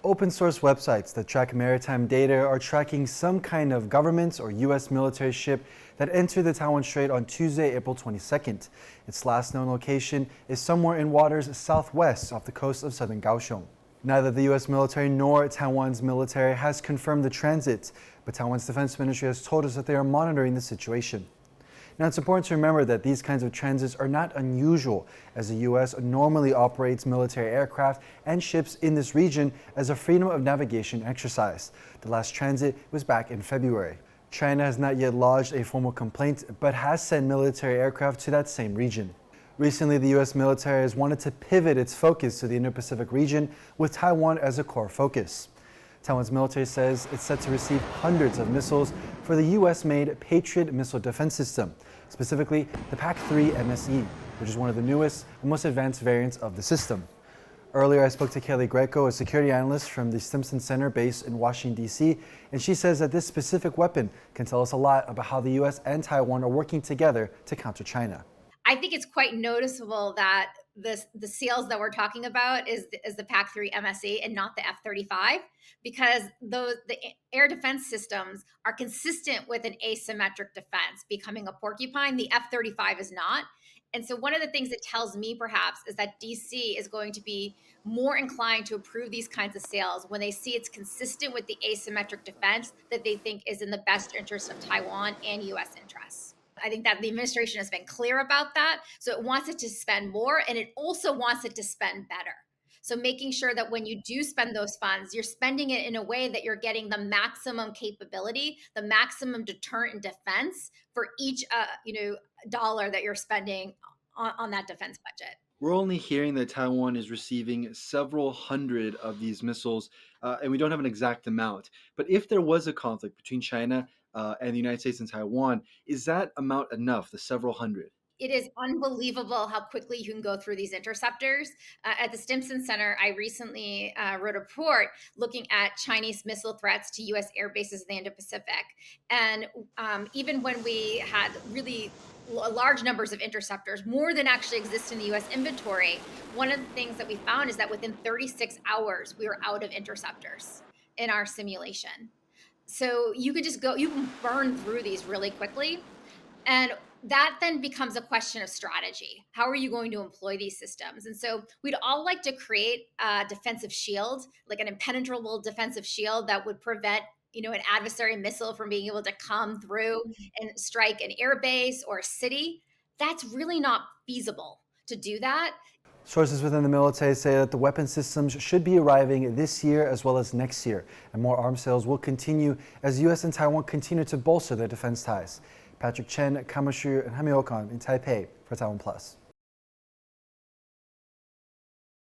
Open source websites that track maritime data are tracking some kind of government or U.S. military ship that entered the Taiwan Strait on Tuesday, April 22nd. Its last known location is somewhere in waters southwest off the coast of southern Kaohsiung. Neither the U.S. military nor Taiwan's military has confirmed the transit, but Taiwan's defense ministry has told us that they are monitoring the situation. Now, it's important to remember that these kinds of transits are not unusual, as the U.S. normally operates military aircraft and ships in this region as a freedom of navigation exercise. The last transit was back in February. China has not yet lodged a formal complaint, but has sent military aircraft to that same region. Recently, the U.S. military has wanted to pivot its focus to the Indo-Pacific region, with Taiwan as a core focus. Taiwan's military says it's set to receive hundreds of missiles for the U.S.-made Patriot missile defense system, specifically the PAC-3 MSE, which is one of the newest and most advanced variants of the system. Earlier, I spoke to Kelly Greco, a security analyst from the Stimson Center based in Washington, D.C., and she says that this specific weapon can tell us a lot about how the U.S. and Taiwan are working together to counter China. I think it's quite noticeable that the sales that we're talking about is the PAC-3 MSE and not the F-35, because the air defense systems are consistent with an asymmetric defense becoming a porcupine. The F-35 is not. And so one of the things it tells me perhaps is that DC is going to be more inclined to approve these kinds of sales when they see it's consistent with the asymmetric defense that they think is in the best interest of Taiwan and US interests. I think that the administration has been clear about that. So it wants it to spend more, and it also wants it to spend better. So making sure that when you do spend those funds, you're spending it in a way that you're getting the maximum capability, the maximum deterrent and defense for each dollar that you're spending on that defense budget. We're only hearing that Taiwan is receiving several hundred of these missiles, and we don't have an exact amount. But if there was a conflict between China and the United States and Taiwan, is that amount enough, the several hundred? It is unbelievable how quickly you can go through these interceptors. At the Stimson Center, I recently wrote a report looking at Chinese missile threats to U.S. air bases in the Indo-Pacific. And even when we had really large numbers of interceptors, more than actually exist in the U.S. inventory, one of the things that we found is that within 36 hours, we were out of interceptors in our simulation. So you could just go, you can burn through these really quickly. And that then becomes a question of strategy. How are you going to employ these systems? And so we'd all like to create a defensive shield, like an impenetrable defensive shield that would prevent an adversary missile from being able to come through and strike an air base or a city. That's really not feasible to do that. Sources within the military say that the weapon systems should be arriving this year as well as next year, and more arms sales will continue as the U.S. and Taiwan continue to bolster their defense ties. Patrick Chen, Kamashu, and Jaime Ocon in Taipei for TaiwanPlus.